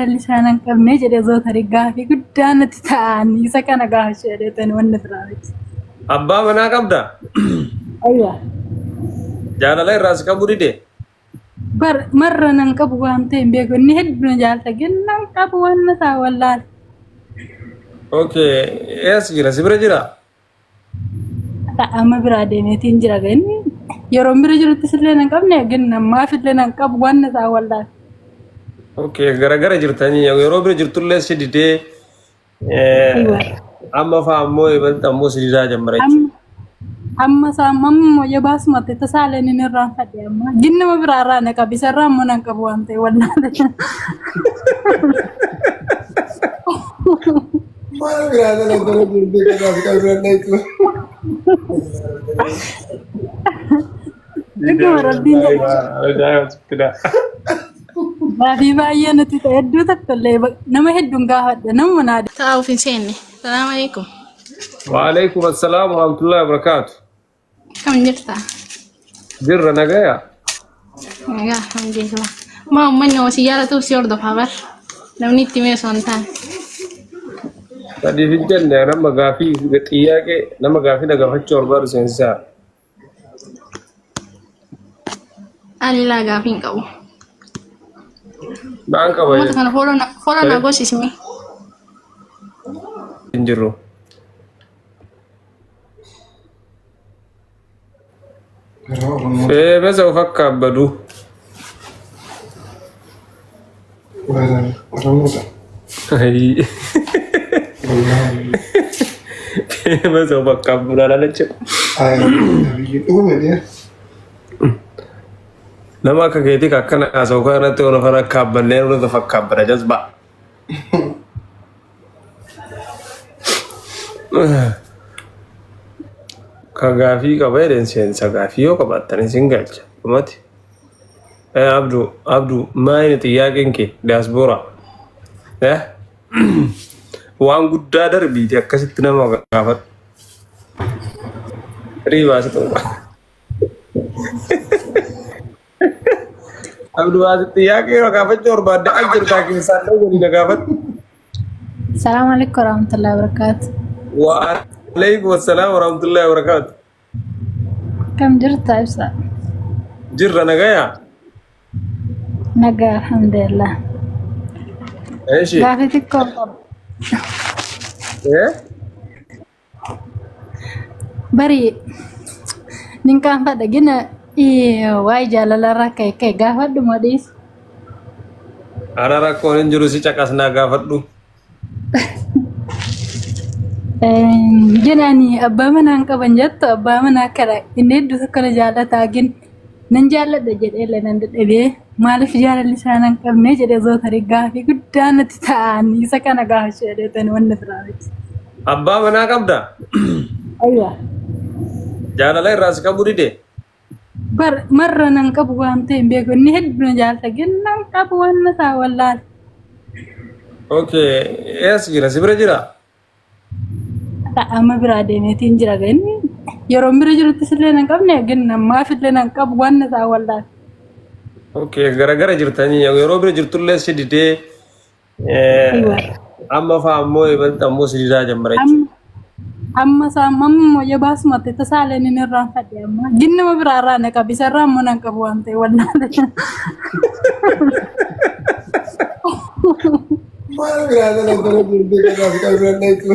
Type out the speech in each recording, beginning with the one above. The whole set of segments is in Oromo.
jaalalli isaan hin qabne jedhee zoota riggaa fi guddaan itti ta'an isa kana gaafachuu jedheetan wanni biraa miti. Abbaa manaa qabda? Ayyaa. Jaalala irraas qabu dide? Marra nan qabu waan ta'e hin beeku inni hedduu na jaalata nan qabu waan na ta'a wallaal. Okay, ees jira si bira jira? Amma biraa deemeetiin jira ganni yeroo bira jirutti sillee nan qabne ganna maafillee nan qabu waan na ta'a wallaal. Okay, gara jirtanii yeroo bira jirtullee si didee amma fa'a ammoo ibalta ammoo si didaa jammara jechuudha. Amma saamammoo yabaasumatti tasaaleen inni irraan fadhe amma ginnama biraa irraa na qabi isarraa ammoo nan qabu waan ta'e wallaal. Maal biraadha na dura jirti kanaaf qabirannaa itti. Gaaffii baay'ee nuti ta'e hedduu tokkollee nama hedduun gaafadha nama naade. Taa'uuf hin seenne. Salaamu alaikum. Waalaikum assalaam warahmatullahi wabarakatuh. Kam jirta? Jirra nagaya? Nagaa alhamdulillah. Maa uummanni hojii jaalatuuf si hordofaa bar. Namni itti meeshaa hin taane. Tadi fi jenne nama gaaffii xiyyaaqee nama gaaffii na gaafachuu barbaadu seensisaa. Ani laa gaaffii hin qabu. Naan qaba. Uummata kana fooloo na goosismi. Hin jirru. Besa ufakka abbadu. Hai. Besa ufakka abbadu ala leche. Nama akka keetii akkana kaasa'u kanatti ono fana kaabbannee nurra fakkaabbada jazba. Ka gaafii qaba jedhen seensa gaafii yoo qabaattan isin galcha. Dhumati. Abdu maayini xiyyaaqeen kee diyaaspoora. Waan guddaa darbiiti akkasitti nama gaafadhu. Riibaasi ta'udha. Abdu baasi xiyyaaqee yoo gaafachuu barbaadde ak jirtaa keessaa ta'uu waliin gaafadhu. Salaamu alaikum warahmatullahi wabarakatuh. Waalaikum assalaam warahmatullahi wabarakatuh. Kam jirta ibsa? Jirra nagaya? Nagaa alhamdulillah. Eeshi? Gaaffii xiqqoo qaba. Bari ninkaan fadha gina waa'ee jaalalarraa ka'e gaafadhu modhiis. Ana rakkoon hin jiru si caqasnaa gaafadhu. Jenani abbaa manaan qaban jettu abbaa manaa kana inni hedduu akkana jaalataa gin nan jaaladha jedhee nan dadhabee maaliif jaalalli isaan hin qabne jedhee zoota riggaa fi guddaan itti ta'an isa kana gaafachuu jedheetan wanni biraa miti. Abbaa manaa qabda? Ayyaa. Jaalala irraas qabu dide? Marra nan qabu waan ta'e hin beeku inni hedduu na jaalata gin nan qabu waan na ta'a wallaal. Okay, ees jira si bira jira? Amma biraa deemeetiin jira ganni yeroo bira jirutti sillee nan qabne ganna maafillee nan qabu waan na ta'a wallaal. Okay, gara jirtanii yeroo bira jirtullee si didee amma fa'a ammoo ibalta ammoo si didaa jammara jechuudha. Amma saamammoo yabaasumatti tasaaleen inni irraan fadhe amma ginnama biraa irraa na qabi isarraa ammoo nan qabu waan ta'e wallaal. Maal biraadha na dura jirti kanaaf qabirannaa itti.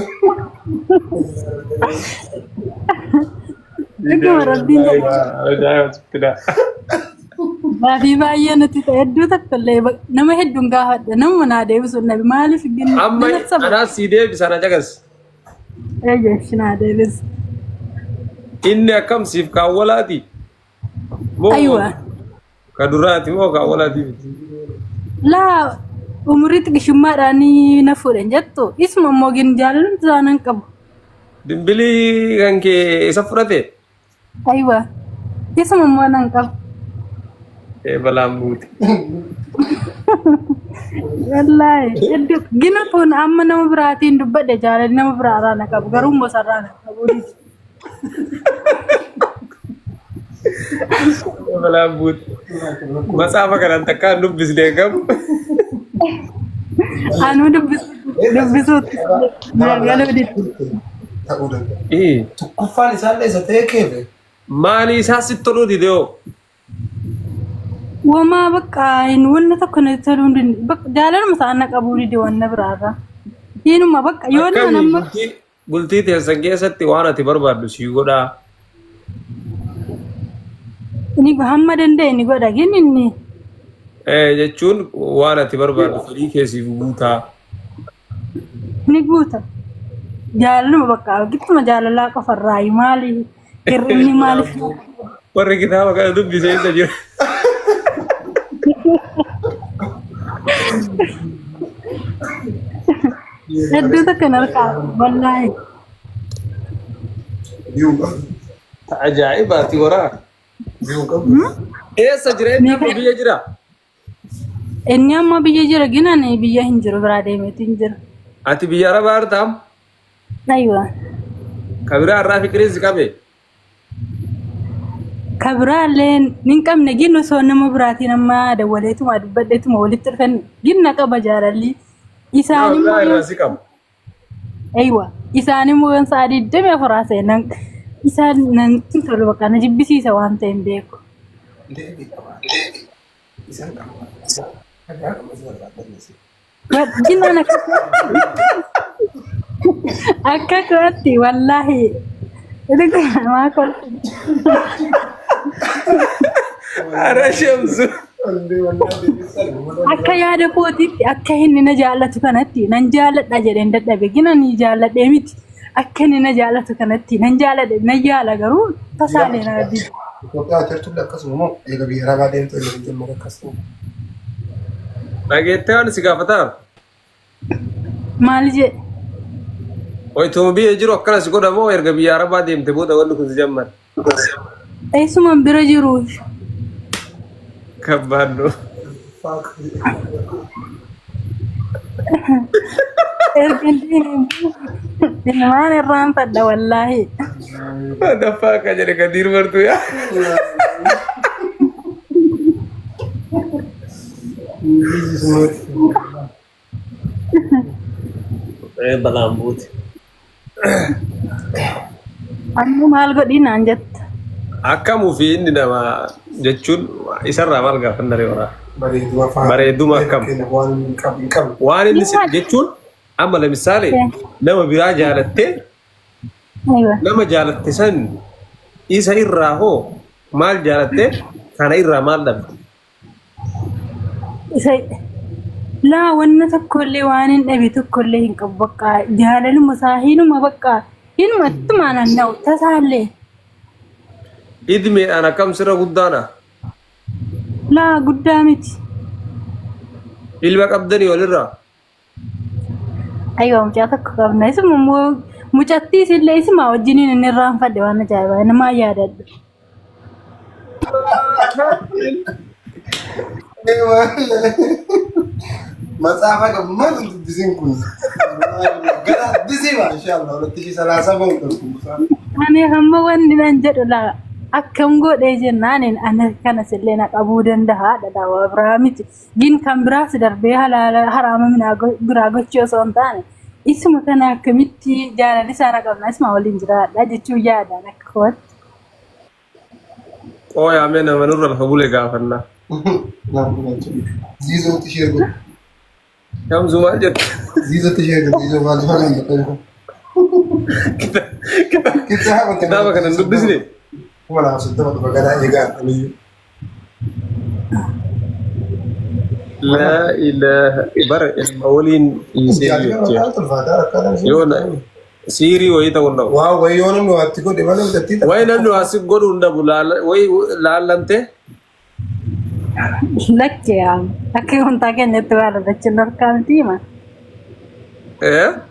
Gaaffii baay'ee nuti ta'e hedduu tokkollee nama hedduun gaafadha nama naa deebisuun nabi maaliif ginni. Amma anaas si deebisa na cagas. Eeyyee naa deebisu. Inni akkam siif kaawwalaati? Aywa. Ka duraati moo kaawwalaati? Laa umurii xiqqishummaadhaan na fuudhan jettu isuma immoo gin jaalalli isaan qabu. Dimbilii kan kee isa fudhate? Aywa. Isuma immoo nan qabu. Balaan buuti. Wallahi gina kun amma nama biraatiin dubbadhe jaalalli nama biraarraa na qabu garuu mosarraa na qabu. Balaan buuti. Masaafa kanaan takkaan dubbisnee qabu. Anu dubbisuutti galgala biditti. Ta'uu danda'a. إيه Tokkoffaan isaallee isa ta'e keefe. مالي ساسي تلو دي ديو Wamaa bakka hin wanna tokko na toluu hin dandeenye. Bakka jaalala masaana qabuu dide wanna biraarra. Hiinuma bakka yoo nama nama bultii teessan keessatti waan ati barbaaddu sii godhaa. ni hamma danda'e ni godha gin inni. Jechuun waan ati barbaaddu fedhii keessiif guutaa. Ni guuta. Jaalaluma bakka gittuma jaalalaa qofarraayi maali hir'inni maaliif Warri kitaaba kana dubbisee isa jira. hedduu takka narkaa wallaahi. Biyuun qabu. Ajaa'ibaati waraa. Biyuun qabu. Eessa jira inni amma biyya jira? Inni amma biyya jira ginan biyya hin jiru biraa deemeeti hin jiru. Ati biyya arabaa artaam? Aywa. Kabiraa irraa fiqiriinsi qabe? Kabiraallee nin qabne gin osoo nama biraatiin amma dawwaleetuma dubbadheetuma walitti dhufan ginna qaba jaalalli. Isaan Irraa immoo si qabu. aywa isaan immoo waan sa'adii damee faraasee nan isaan nan tolu bakka na jibbisiisa waan ta'e hin beeku. Deebii qaba. Isaan qaba. Kabiraa qaba isa barbaaddanisi. Ginaan akka kootti wallaahi. Itu maa kolfi. Ara shamsu. Akka yaada kootiitti akka inni na jaallatu kanatti nan jaalladha jedheen dadhabe gina ni jaalladhee miti akka inni na jaallatu kanatti nan jaalladhe na jaala garuu tasaalee na adii. Itoophiyaa jirtullee akkasuma moo eega biyya arabaa deemtu eega jemmuu akkasuma. Dhageettee waan si gaafataa? Maal jedhe? Wayituma biyya jiru akkana si godhamoo erga biyya arabaa deemte booda wanni kun si jamman. Eessumaan bira jiru. Kabbaaddu. Ilmaan irraan fadha wallaahi. Daffaa akka jedhe gadiir bartuu yaa. Balaan buuti. Amma maal godhi naan jetta? Akkamuu fi inni nama jechuun isarraa maal gaafanna reeraa? Bareeduma Bareeduma akkam? waan hin qabne. Waan inni jechuun amma lamisaale nama biraa jaalattee Aywa. nama jaalatte san isa irraa hoo maal jaalattee kana irraa maal dhabde? Isa laa wanna tokkollee waan hin dhabe tokkollee hin qabu bakka jaalaluma isaa hinuma bakka hinuma ittuma naanna'u tasaallee. Idmeedhaan akkam sirra guddaadha? Laa guddaa miti. Ilma qabdanii walirraa? Aywa mucaa tokko qabna. Isuma immoo mucattiis illee isuma wajjiniin inni irraanfadhe waan ajaa'ibaa namaa yaadadhu. Matsaafa qabu maal dubbisiin kun? Gara dubbisii maa inshaallah walitti shi salaasa ba'u. Ani hamma wanni nan jedhu laa akkam godhee jennaan ani kanas illee na qabuu danda'a dhadhaa waa biraa miti. Gin kan biraas darbee halaala haraama minaa biraa gochuu osoo hin taane isuma kana akkamitti jaalala isaa qabna isuma waliin jiraadha jechuun yaadaan akka kootti. Qooyaa mee nama nurra lafa bulee gaafannaa. Ziizootti ishee godhu. Shamsu maal jette? Ziizootti ishee godhu. Ziizoo maal falaan jedhamu. Kitaaba kana hin dubbisne? Kuma laaf soddoma dhufa gadaa eegaa amiyyuu. Laa ilaaha bara ilma waliin dhiisee jechuudha. Yoona siirii wayii ta'uu dhabu. Waa wayii yoo namni waatti godhe malee bitattii Wayi namni waa si godhuu hin dhabu wayi laallantee. Lakke akka huntaa keenyatti waa dadachuun harkaa miti hima.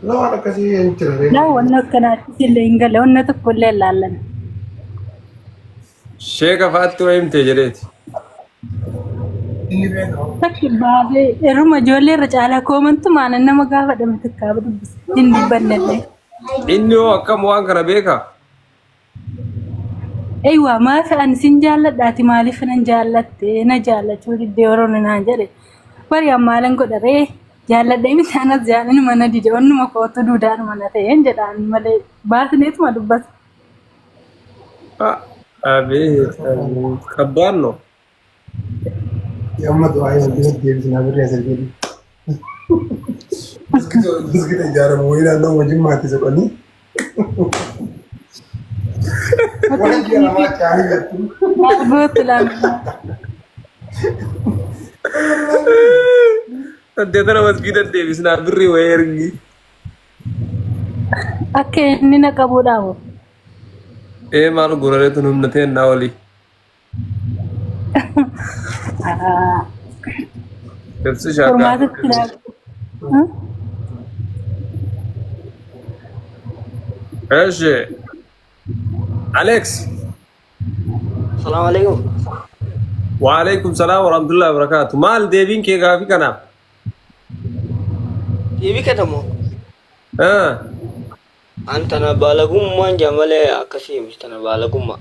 Lamaan akkasii hin jira. Laa wanna akkanaatti illee hin galle wanna tokko illee laallan. Sheeka fa'aatti wayimtee jedheeti. Inni beekamu. Takki baafee irruma ijoollee irra caalaa koomantu maanan nama gaafa dhame takkaaba dubbisa. Hin dubbannellee. Inni hoo akkam waan kana beekaa? Eeywa maafi ani sin jaalladhaati maaliif nan jaallatte na jaallachuu diddee yeroo naan jedhe bari ammaalan godharee jaalladhee misaanas jaalani mana dide onnuma kootu duudaan mana ta'een jedhaan malee baasneetuma dubbata. Abeet kabaan no. Yamma du'aa yoo deebisnaa birrii asal jedhu. Biskita ijaaramu wayii naannoo wajjin maatii soqanii. Waan ji'a namaa caanii jirtu. Gootu laama. Saddeetana masgiida deebisnaa birrii wayii ergi. Akka inni na qabuudhaamu. Maal gurgureetu humna ta'e naa olii. Tepsi shaakaa. Formaatatti laalu. Eeshi. Alex. Assalamualaikum. Waalaikum salaam warahmatullahi wabarakatuh. Maal deebiin kee gaafii kanaaf? Deebii kanamoo? Ah. Antana balagummaan jamalee akkasii miti tana balagummaa.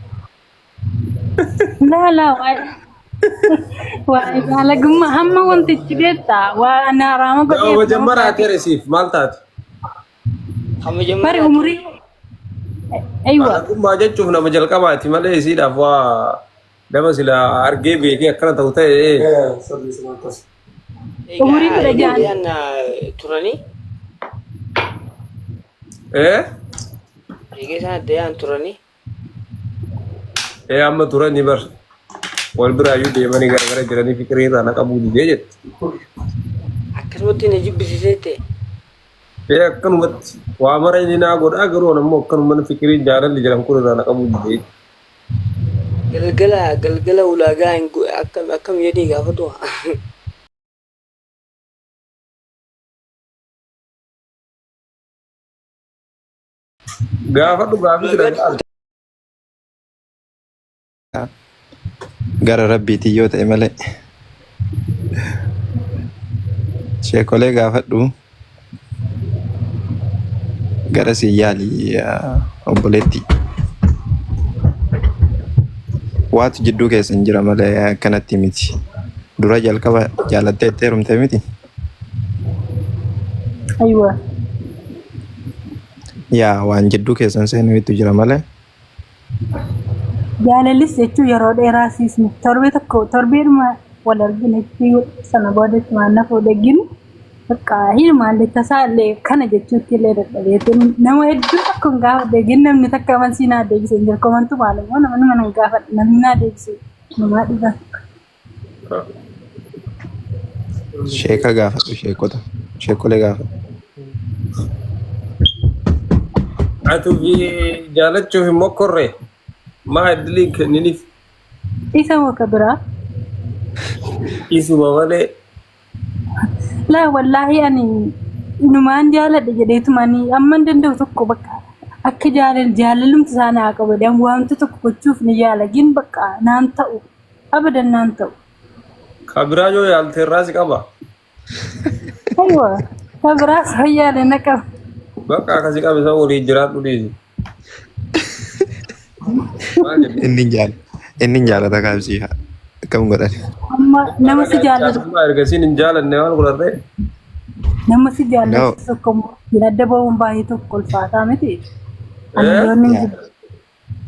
Laa waa balagummaa hamma wantichi beektaa waa naaraama godhee. Yoo jammaraa teresiif maal taate? Hamma jammaraa. Bari umurii. Aywa. Balagummaa jechuuf nama jalqabaati malee isiidhaaf waa nama sila argee beekee akkana ta'u ta'e. Umurii kudha jaan. Turanii? Eegee sana deemaan turanii? Amma turanii bar wal biraayyuu deemanii garagara jiranii fikirii irraa na qabuu didee jette. Akkasumatti na jibbisiisee ta'e. Akkanumatti waa mara inni naa godhaa garuu ammoo akkanuma fikirii jaalalli jedhan kun irraa na qabuu didee. Galgala ulaagaa akkam jedhii gaafatu. Gaafadhu gaafii jedhan. Gara rabbiitii yoo ta'e malee sheekolee gaafadhu gara si yaalii obboleetti waatu jidduu keessan jira malee akkanatti miti dura jalqaba jaalattee itti heerumte miti. Aywa. Yaa waan jidduu keessan seenuutu jira malee. Jaalallis jechuun yeroo dheeraa siisnu torbeedhuma wal arginetti sana boodatti maanna fuudhaginu bakka hirmaallee tasaallee kana jechuutti illee dadhabeetu nama hedduu tokkoon gaafa deegin namni takka amansiin adeegisee jira komantu maalumoo nama nan gaafa namni adeegisee namaa dhiba. Sheeka gaafadhu sheekota sheekolee gaafadhu. Atufi jaalachuuf immoo korree. ما أدليك نيف إيسا وكبرى إيسو بوالي لا والله يعني نمان جالة جديت ماني أمن دندو تكو بكا أك جال لم تسانا أكبر يوم وهم تتكو تشوف نجالة جين بكا نانتو أبدا نانتو خبرا جو يالتي راسك أبا أيوة خبرا سهيا لنكب بكا كسيك أبا سووري جرات وديسي Inni jaalata kaabsii akkam godhan. Nama si jaalatu. Ergasiin hin jaalanne waan godharree. Nama si jaalatu tokko adda ba'uun baay'ee tokko ulfaataa miti.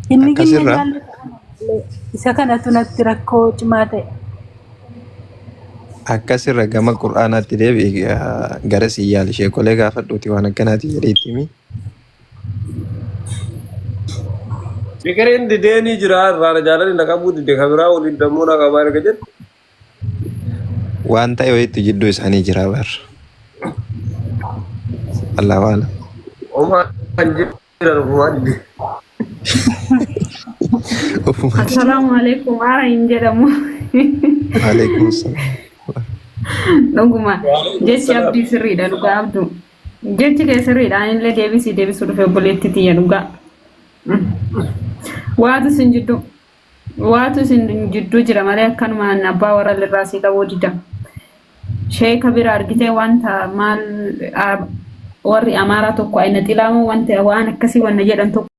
Inni gina jaalatu isa kanatu natti rakkoo cimaa ta'e. Akkasirra gama qur'aanaatti deebi'i gara si yaali sheekolee gaafadhuuti waan akkanaati jedhee itti himi. Fikirin dideni jira rana jalan nak kamu di kamera uli damu nak kabar kerja. Waan ta'e wayiitu jidduu isaanii jira bar. Allah wala. Oma anjir dan rumah. Assalamualaikum arahin jedhamu. Waalaikumsalam. Dhuguma jechi abdii sirriidha dhugaa abduu. Jechi kee sirriidha anillee deebisuu dhufe obboleetti tiyya dhugaa. Waatu sin jidduu jira malee akkanuma abbaa warra lirraasii qabuu dida. Sheeka bira argitee wanta maal warri amaaraa tokko ayna xilaamu wanta waan akkasii wanna jedhan tokko